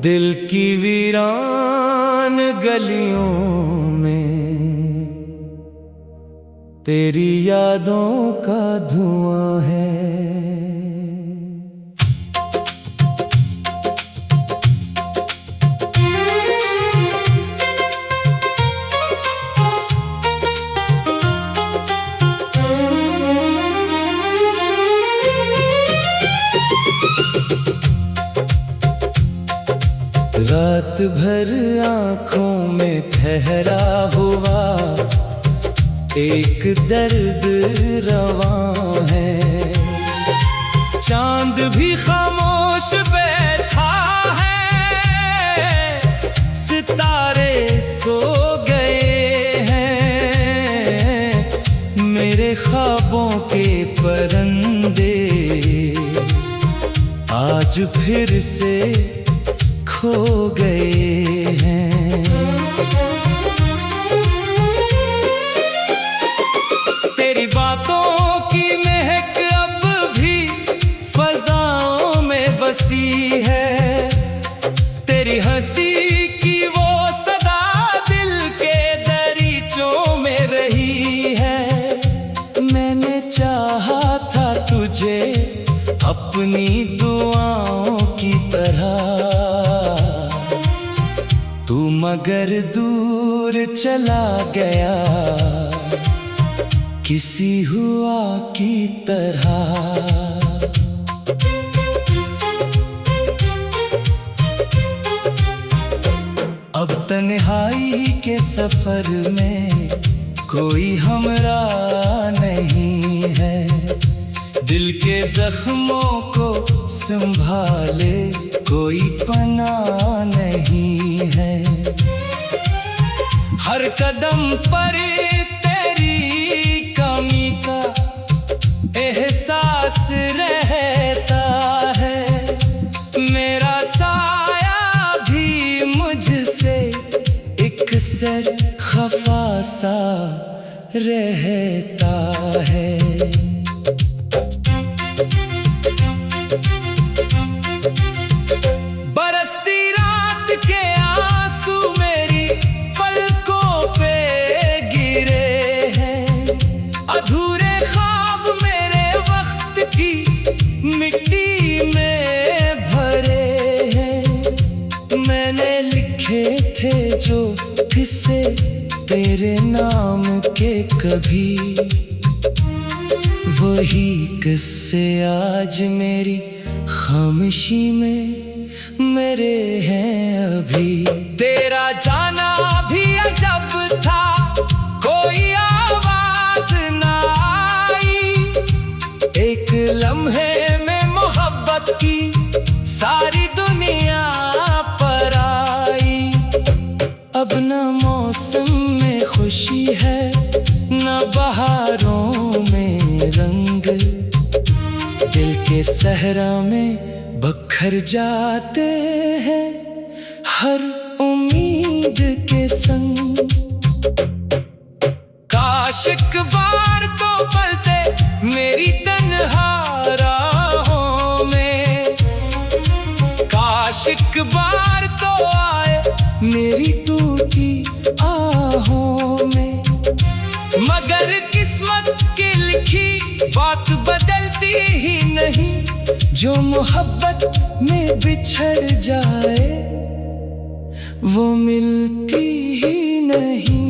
दिल की वीरान गलियों में तेरी यादों का धुआं है। रात भर आँखों में ठहरा हुआ एक दर्द रवां है। चांद भी खामोश बैठा है, सितारे सो गए हैं, मेरे ख्वाबों के परिंदे आज फिर से खो गए हैं। तेरी बातों की महक अब भी फजाओं में बसी है, तेरी हंसी की वो सदा दिल के दरीचों में रही है। मैंने चाहा था तुझे अपनी दुआओं की तरह, तू मगर दूर चला गया किसी हुआ की तरह। अब तन्हाई के सफर में कोई हमरा नहीं है, दिल के जख्मों को संभाले कोई पनाह नहीं है। हर कदम पर तेरी कमी का एहसास रहता है, मेरा साया भी मुझसे एक सर खफा सा रहता है। अधूरे ख्वाब मेरे वक्त की मिट्टी में भरे हैं, मैंने लिखे थे जो किस्से तेरे नाम के कभी, वही किस्से आज मेरी खामोशी में मेरे हैं अभी। तेरा जाना भी अजब था, कोई आवाज ना आई, एक लम्हे में मोहब्बत की सारी दुनिया पर आई। अब न मौसम में खुशी है न बहारों में रंग, दिल के सहरा में बखर जाते हैं हर उम्मीद के संग। काश एक बार तो पलते मेरी तन्हा राहों में, काश एक बार तो आए मेरी टूटी आहों में, मगर किस्मत की लिखी बात बदलती ही नहीं, जो मोहब्बत में बिछड़ जाए वो मिलती ही नहीं।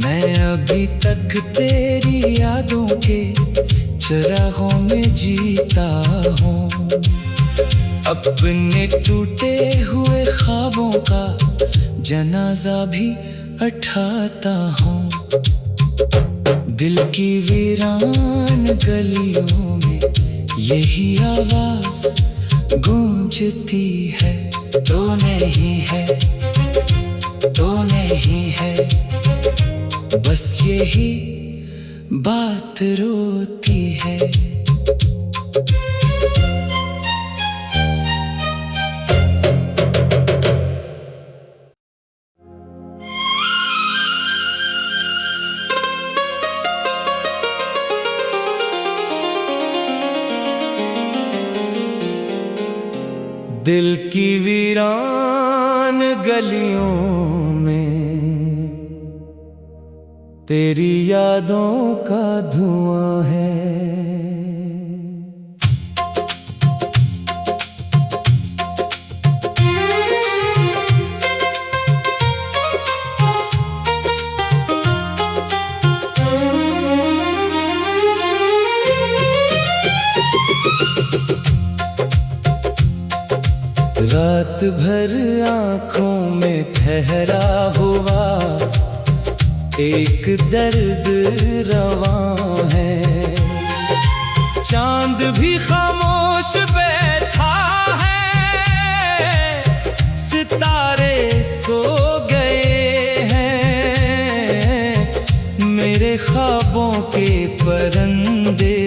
मैं अभी तक तेरी यादों के चरागों में जीता हूँ, अपने टूटे हुए ख्वाबों का जनाजा भी उठाता हूँ। दिल की वीरान गलियों में यही आवाज गूंजती है, तो नहीं है, तो नहीं है, बस यही बात रोती है। दिल की वीरान गलियों में तेरी यादों का धुआं है। रात भर आँखों में ठहरा हुआ एक दर्द रवां है। चांद भी खामोश बैठा है, सितारे सो गए हैं, मेरे ख्वाबों के परिंदे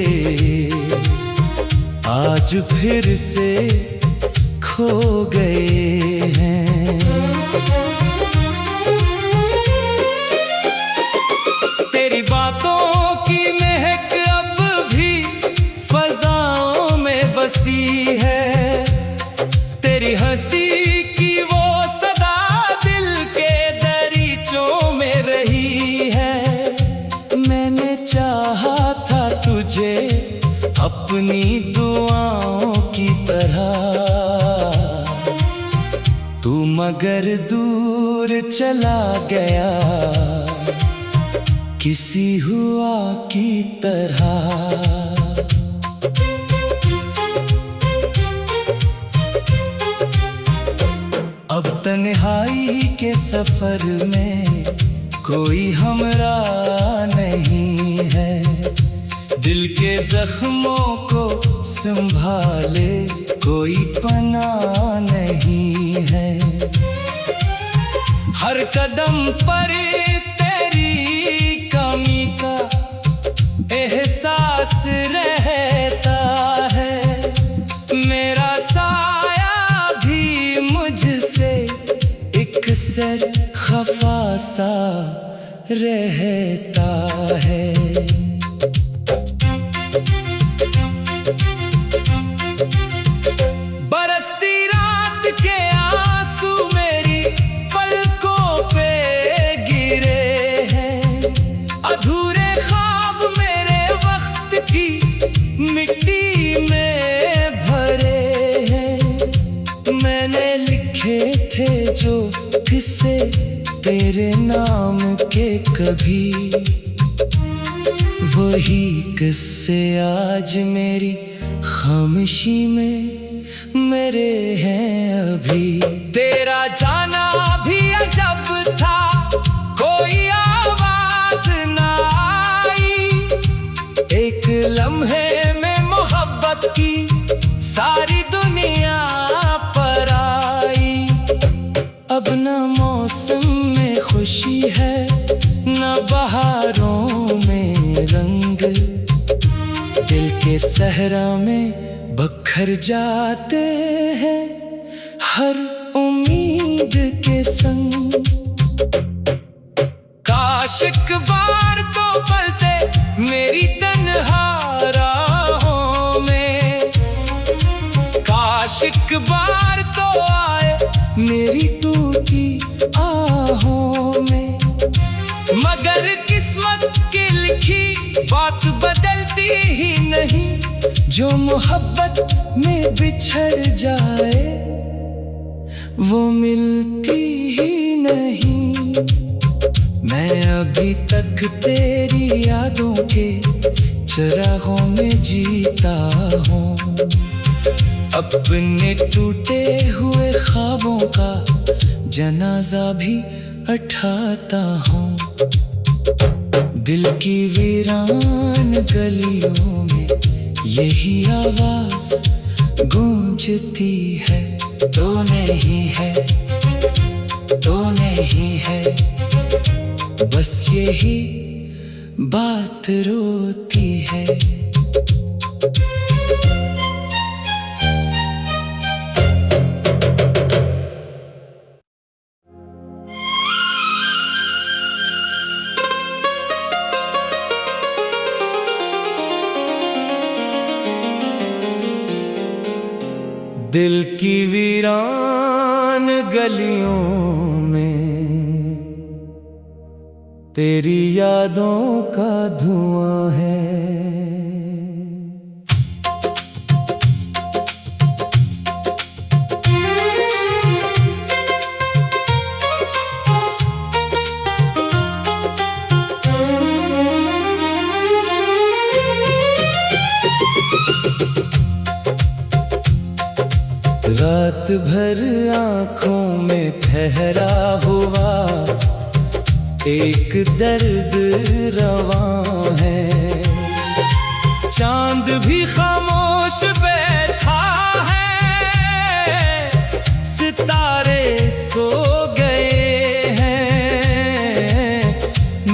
आज फिर से खो गए हैं। तेरी बातों की महक अब भी फजाओं में बसी है, तेरी हंसी की वो सदा दिल के दरीचों में रही है। मैंने चाहा था तुझे अपनी दुआओं की तरह, तू मगर दूर चला गया किसी हुआ की तरह। अब तन्हाई के सफर में कोई हमरा नहीं है, दिल के जख्मों को संभाले कोई पनाह नहीं है। हर कदम पर तेरी कमी का एहसास रहता है, मेरा साया भी मुझसे एक सर खफा सा रहता है। मिट्टी में भरे हैं, मैंने लिखे थे जो किस्से तेरे नाम के, कभी वही किस्से आज मेरी खामोशी में मेरे हैं अभी। तेरा जाना भी अजब था, कोई आवाज ना आई, एक लम्हे की सारी दुनिया पर आई। अब न मौसम में खुशी है, न बहारों में रंग, दिल के सहरा में बखर जाते हैं हर उम्मीद के संग। काश एक बार तो पलते मेरी तन्हा राहों में, काश एक बार तो आए मेरी टूटी आहों में, मगर किस्मत की लिखी बात बदलती ही नहीं, जो मोहब्बत में बिछड़ जाए वो मिलती ही नहीं। मैं अभी तक तेरी यादों के चरागों में जीता हूँ, अपने टूटे हुए ख्वाबों का जनाजा भी उठाता हूँ। दिल की वीरान गलियों में यही आवाज गूंजती है, तो नहीं है, तो नहीं है, बस यही बात रोती है। दिल की वीरान गलियों में तेरी यादों का धुआं है। रात भर आँखों में ठहरा हुआ एक दर्द रवां है। चांद भी खामोश बैठा है, सितारे सो गए हैं।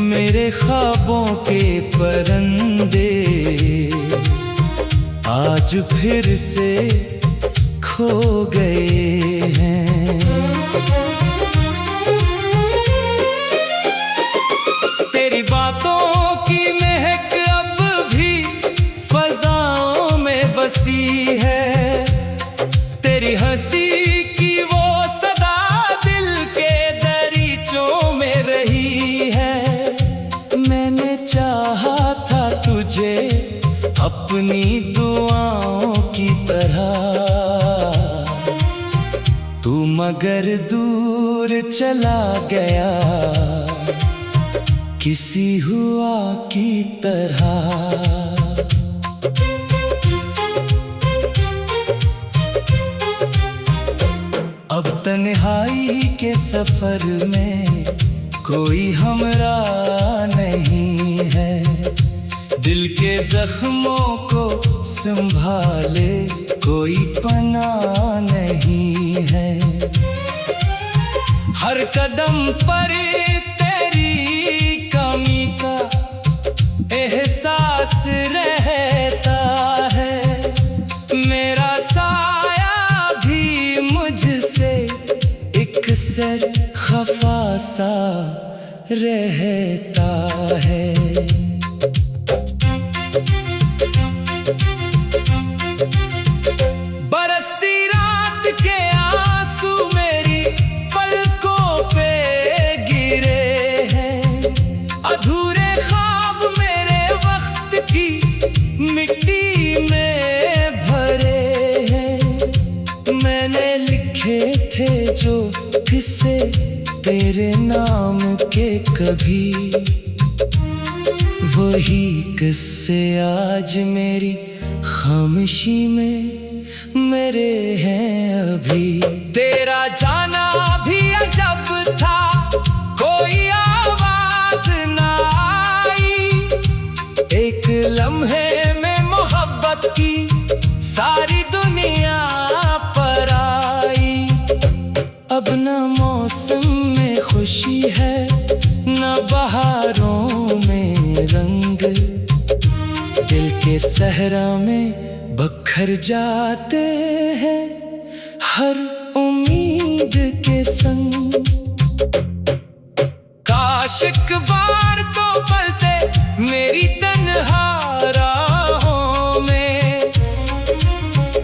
मेरे ख्वाबों के परिंदे आज फिर से खो गए हैं। तेरी बातों की महक अब भी फजाओं में बसी है। तेरी हंसी की वो सदा दिल के दरीचों में रही है। मैंने चाहा था तुझे अपनी दुआओं की तरह, तू मगर दूर चला गया किसी हुआ की तरह। अब तन्हाई के सफर में कोई हमरा नहीं है। दिल के जख्मों को संभाले कोई पनाह नहीं है। हर कदम पर तेरी कमी का एहसास रहता है। मेरा साया भी मुझसे एक सर खफा सा रहता है। बरसती रात के आंसू मेरी पलकों पे गिरे हैं। अधूरे ख्वाब मेरे वक्त की मिट्टी में भरे हैं। मैंने लिखे थे जो किस्से तेरे नाम के, कभी वही किस्से आज मेरी खामोशी में मेरे हैं अभी। तेरा जाना भी अजब था, कोई आवाज ना आई। एक लम्हे में मोहब्बत की सारी दुनिया पर आई। अब न मौसम में खुशी है, न बहारों में रंग। दिल के सहरा में बखर जाते हैं हर उम्मीद के संग। काश एक बार तो पलते मेरी तन्हा राहों में।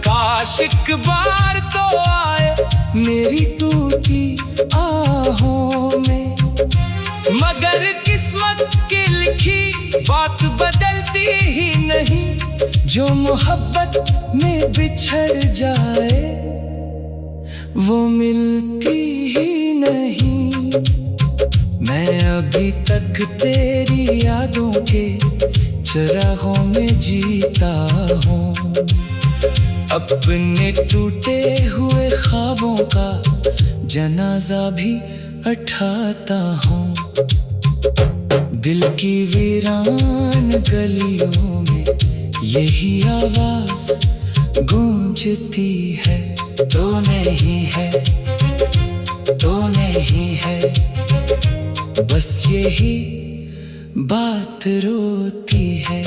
काश एक बार तो आए मेरी टूटी आहों में। मगर किस्मत की लिखी बात बदलती ही नहीं। जो मोहब्बत में बिछड़ जाए वो मिलती ही नहीं। मैं अभी तक तेरी यादों के चरागों में जीता हूँ। अपने टूटे हुए ख्वाबों का जनाजा भी उठाता हूँ। दिल की वीरान गलियों में यही आवाज गूंजती है। तो नहीं है, तो नहीं है, बस यही बात रोती है।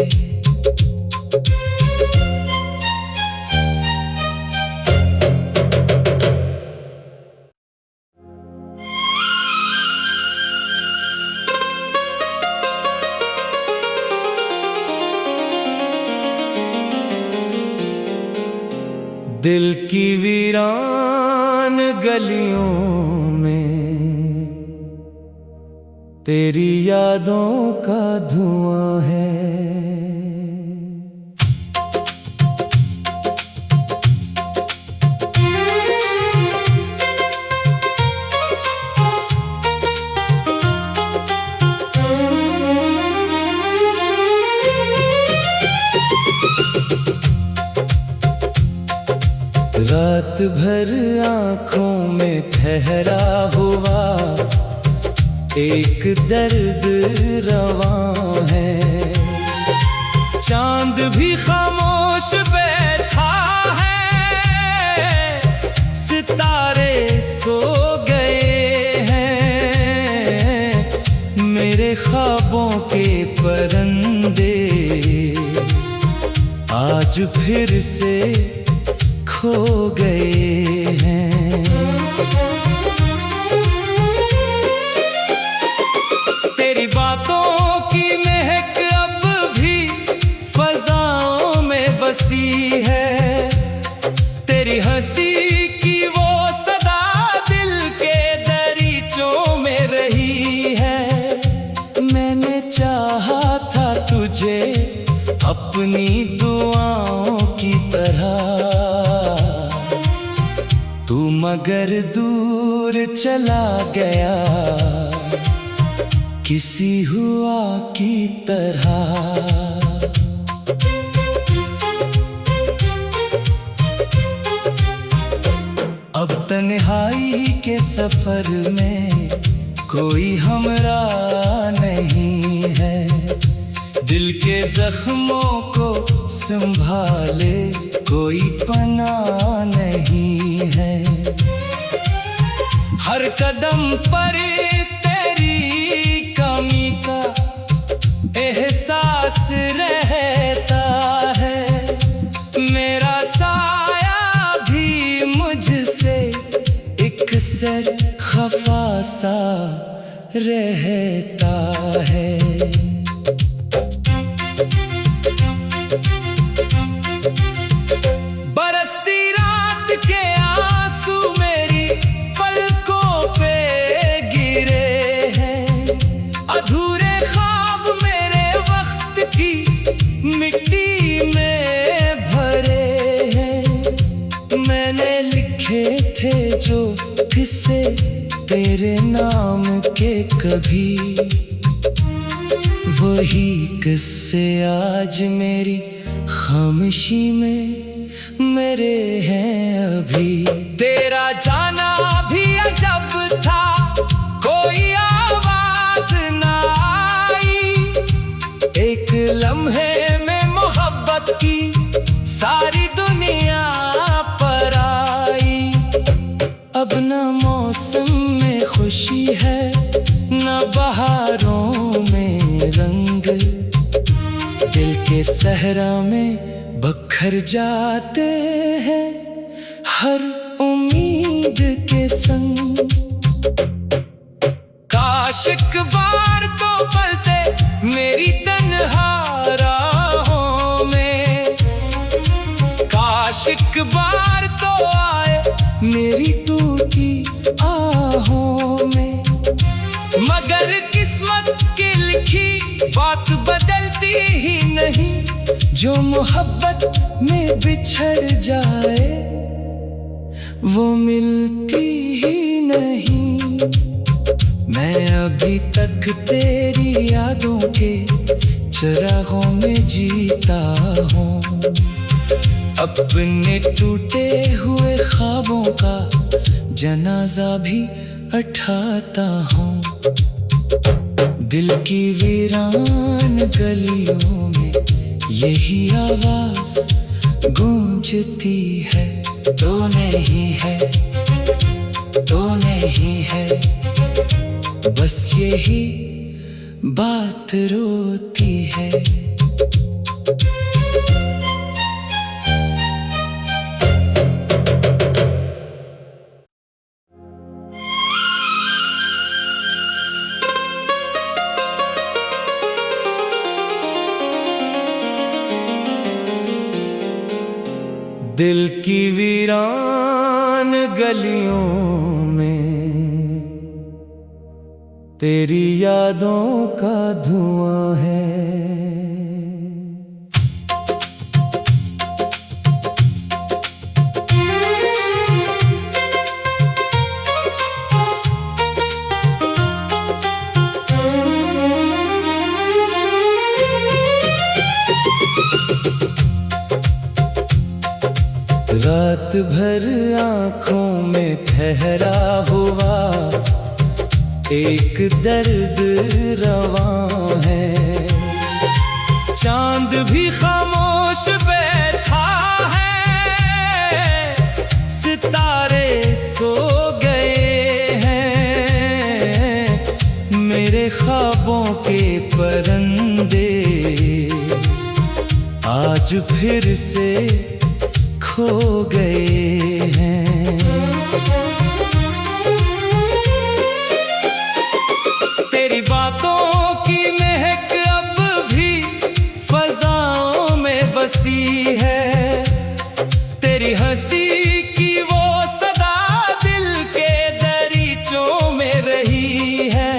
दिल की वीरान गलियों में तेरी यादों का धुआं है। रात भर आँखों में ठहरा हुआ एक दर्द रवां है। चांद भी खामोश बैठा है, सितारे सो गए हैं, मेरे ख्वाबों के परिंदे आज फिर से खो गए हैं। तेरी बातों की महक अब भी फजाओं में बसी है, तेरी हंसी की वो सदा दिल के दरीचों में रही है। मैंने चाहा था तुझे अपनी दुआओं की तरह, तू मगर दूर चला गया किसी हुआ की तरह। अब तन्हाई के सफर में कोई हमरा नहीं है, दिल के जख्मों को संभाले कोई पनाह नहीं है। हर कदम पर तेरी कमी का एहसास रहता है, मेरा साया भी मुझसे एक सर खफा सा रहता है। मिट्टी में भरे हैं, मैंने लिखे थे जो किस्से तेरे नाम के, कभी वही किस्से आज मेरी खामोशी में मेरे हैं अभी। तेरा जाना भी अजब था, कोई आवाज ना आई, एक लम्हे की सारी दुनिया पर आई। अब न मौसम में खुशी है, न बहारों में रंग, दिल के सहरा में बखर जाते हैं हर उम्मीद के संग। काश एक बार तो पलते मेरी तन्हा राहों में, काश एक बार तो आए मेरी टूटी आहों में। मगर किस्मत की लिखी बात बदलती ही नहीं, जो मोहब्बत में बिछड़ जाए वो मिलती ही नहीं। मैं अभी तक तेरी यादों के चिरागों में जीता हूँ, अपने टूटे हुए ख्वाबों का जनाजा भी उठाता हूँ। दिल की वीरान गलियों में यही आवाज गूंजती है, तो नहीं है, तो नहीं है, बस यही बात रोती है। दिल की वीरान गलियों में तेरी यादों का धुआं है। रात भर आँखों में ठहरा हुआ एक दर्द रवां है। चांद भी खामोश बैठा है, सितारे सो गए हैं, मेरे ख्वाबों के परिंदे आज फिर से खो गए हैं। तेरी बातों की महक अब भी फजाओं में बसी है, तेरी हंसी की वो सदा दिल के दरीचों में रही है।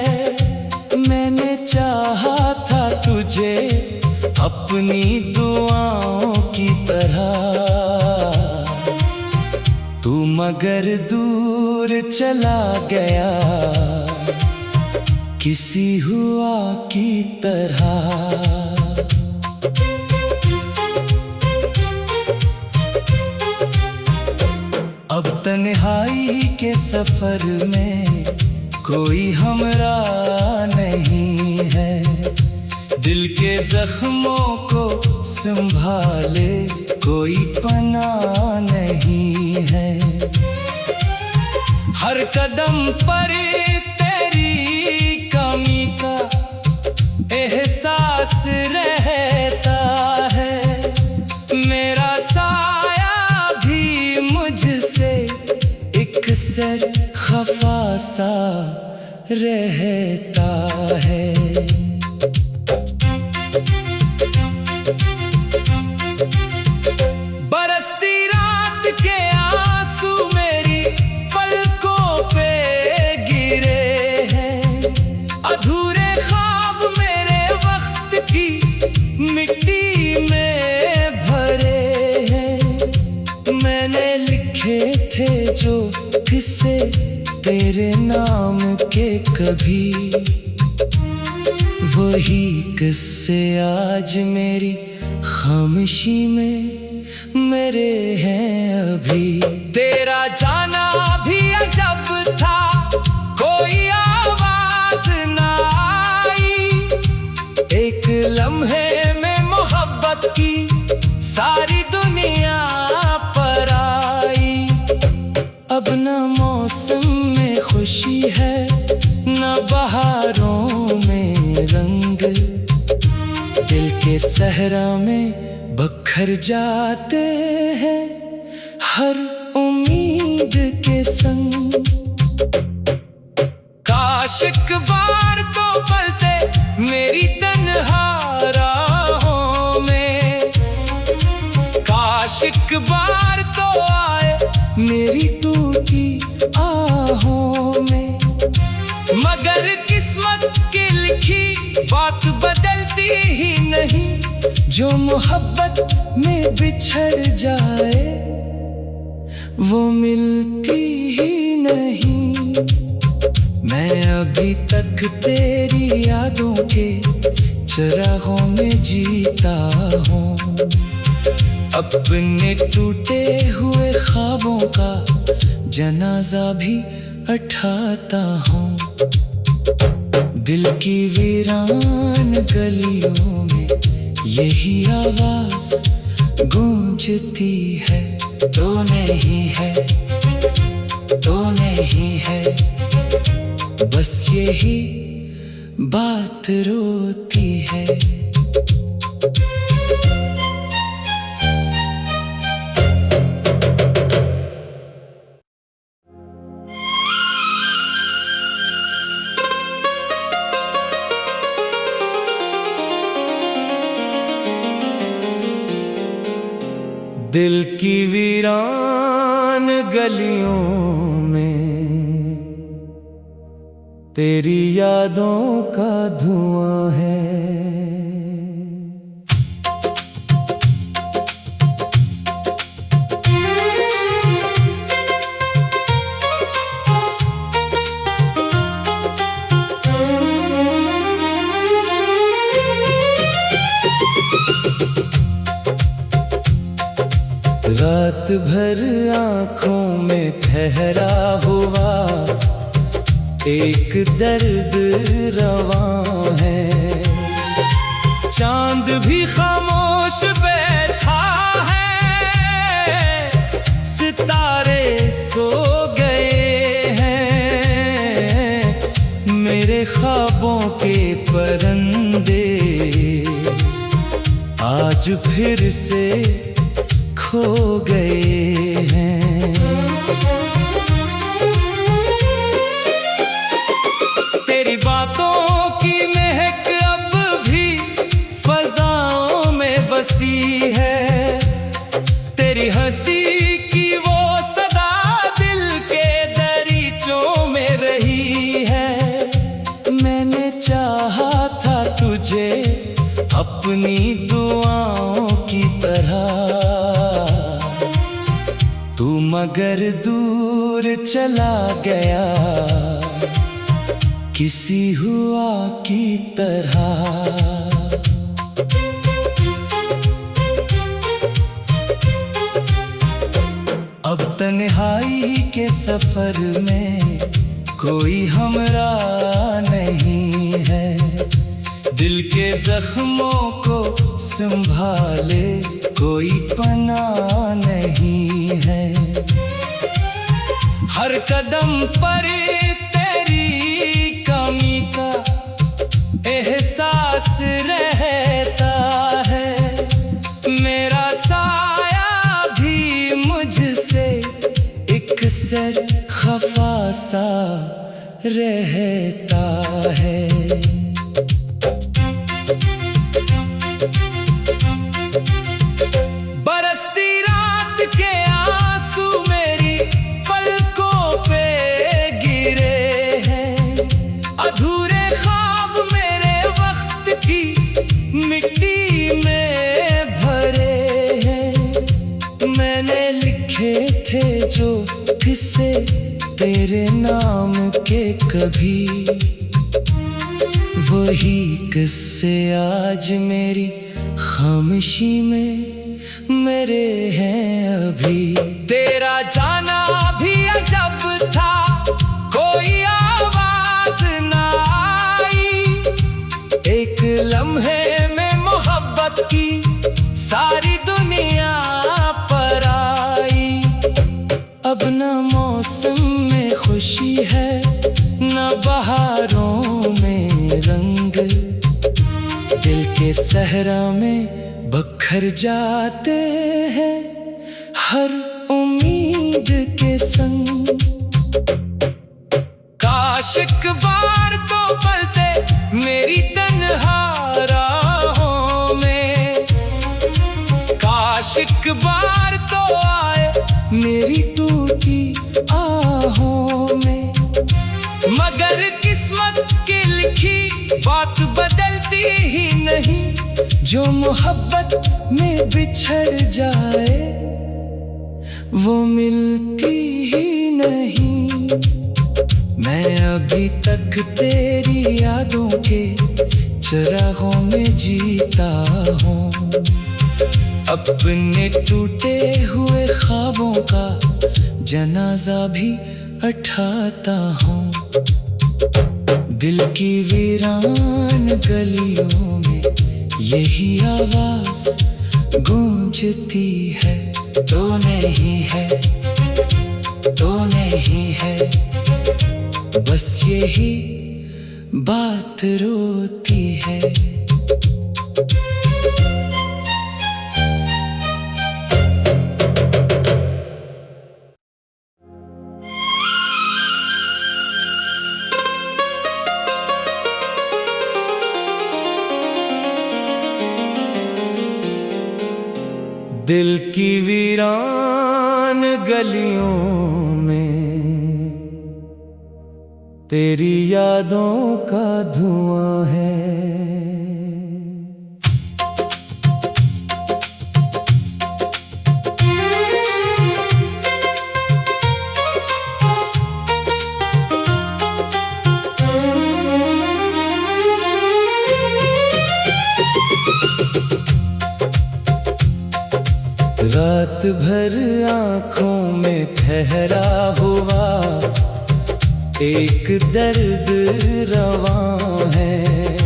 मैंने चाहा था तुझे अपनी दुआओं की तरह, तू मगर दूर चला गया किसी हुआ की तरह। अब तन्हाई के सफर में कोई हमरा नहीं है, दिल के जख्मों को संभाले कोई पनाह नहीं है। हर कदम पर तेरी कमी का एहसास रहता है, मेरा साया भी मुझसे एक सर खफा सा रहता है। मिट्टी में भरे हैं, मैंने लिखे थे जो किस्से तेरे नाम के कभी, वही किस्से आज मेरी खामोशी में मेरे हैं अभी। तेरा जाना भी अजब था, कोई आवाज ना आई, एक लम्हे की सारी दुनिया पर आई। अब न मौसम में खुशी है, न बहारों में रंग, दिल के सहरा में बखर जाते हैं हर उम्मीद के संग। काश एक बार तो पलते मेरी तन्हा राहों में, काश एक बार तो आए मेरी टूटी आहों में, मगर किस्मत की लिखी बात बदलती ही नहीं, जो मोहब्बत में बिछड़ जाए वो मिलती ही नहीं। मैं अभी तक तेरी यादों के चरागों में जीता हूँ, अपने टूटे हुए ख्वाबों का जनाजा भी उठाता हूँ। दिल की वीरान गलियों में यही आवाज गूंजती है, तो नहीं है, तो नहीं है, बस यही बात रोती है। दिल की वीरान गलियों में तेरी यादों का धुआं है। रात भर आँखों में ठहरा हुआ एक दर्द रवां है। चांद भी खामोश बैठा है, सितारे सो गए हैं, मेरे ख्वाबों के परिंदे आज फिर से खो गए हैं। तेरी बातों की महक अब भी फजाओं में बसी है, तेरी हंसी की वो सदा दिल के दरीचों में रही है। मैंने चाहा था तुझे अपनी दुआओं की तरह, तू मगर दूर चला गया किसी हुआ की तरह। अब तन्हाई के सफर में कोई हमरा नहीं है, दिल के जख्मों को संभाले कोई पनाह नहीं है। हर कदम पर तेरी कमी का एहसास रहता है, मेरा साया भी मुझसे एक सर खफा सा रहता है। मिट्टी में भरे हैं, मैंने लिखे थे जो किस्से तेरे नाम के, कभी वही किस्से आज मेरी खामोशी में मेरे हैं अभी। तेरा जाना भी अजब था, कोई आवाज ना आई, एक लम्हे की सारी दुनिया पर आई। अब न मौसम में खुशी है, न बहारों में रंग, दिल के सहरा में बखर जाते हैं हर उम्मीद के संग। काश एक बार तो पलते मेरी तन्हा राहों में, काश एक बार तो आए मेरी टूटी आहों में, मगर किस्मत की लिखी बात बदलती ही नहीं, जो मोहब्बत में बिछड़ जाए वो मिलती ही नहीं। मैं अभी तक तेरी यादों के चरागों में जीता हूँ, अपने टूटे हुए ख्वाबों का जनाजा भी उठाता हूँ। दिल की वीरान गलियों में यही आवाज गूंजती है, तो नहीं है, तो नहीं है, बस यही बात रोती है। दिल की वीरान गलियों में तेरी यादों का धुआं है। रात भर आँखों में ठहरा हुआ एक दर्द रवां है।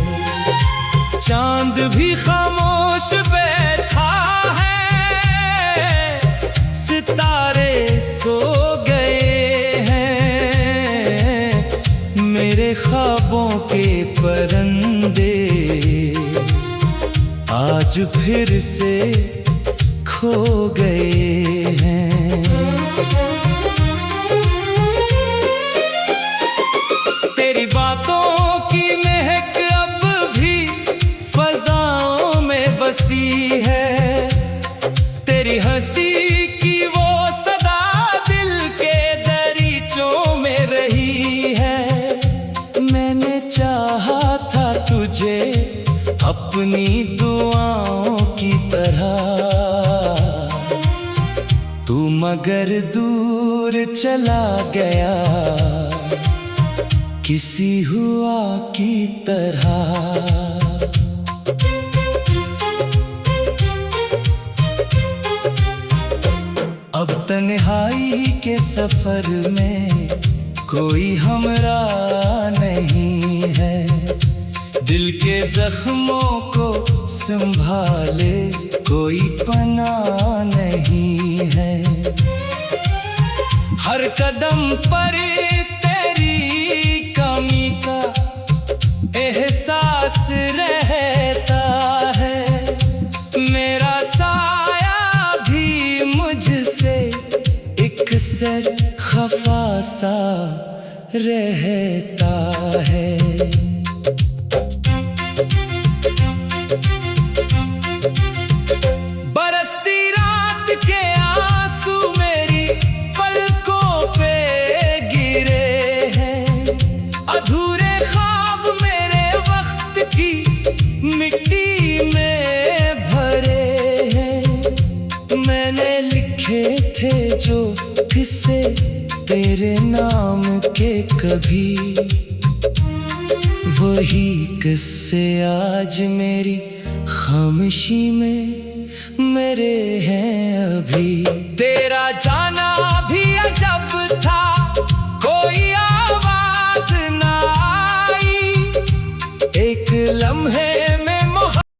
चांद भी खामोश बैठा है, सितारे सो गए हैं, मेरे ख्वाबों के परिंदे आज फिर से खो गए हैं। तेरी बातों की महक अब भी फजाओं में बसी है, तेरी हंसी की वो सदा दिल के दरीचों में रही है। मैंने चाहा था तुझे अपनी दुआओं की तरह, तू मगर दूर चला गया किसी हुआ की तरह। अब तन्हाई के सफर में कोई हमरा नहीं है, दिल के जख्मों को संभाले कोई पनाह नहीं है। हर कदम पर तेरी कमी का एहसास रहता है, मेरा साया भी मुझसे एक सर खफा सा रहता है। बरसती रात के आंसू मेरी पलकों पे गिरे हैं, अधूरे ख्वाब मेरे वक्त की मिट्टी में भरे हैं। मैंने लिखे थे जो किस्से तेरे नाम के कभी, वही किस्से आज मेरी खामोशी में मेरे हैं अभी। तेरा जाना भी अजब था, कोई आवाज ना आई, एक लम्हे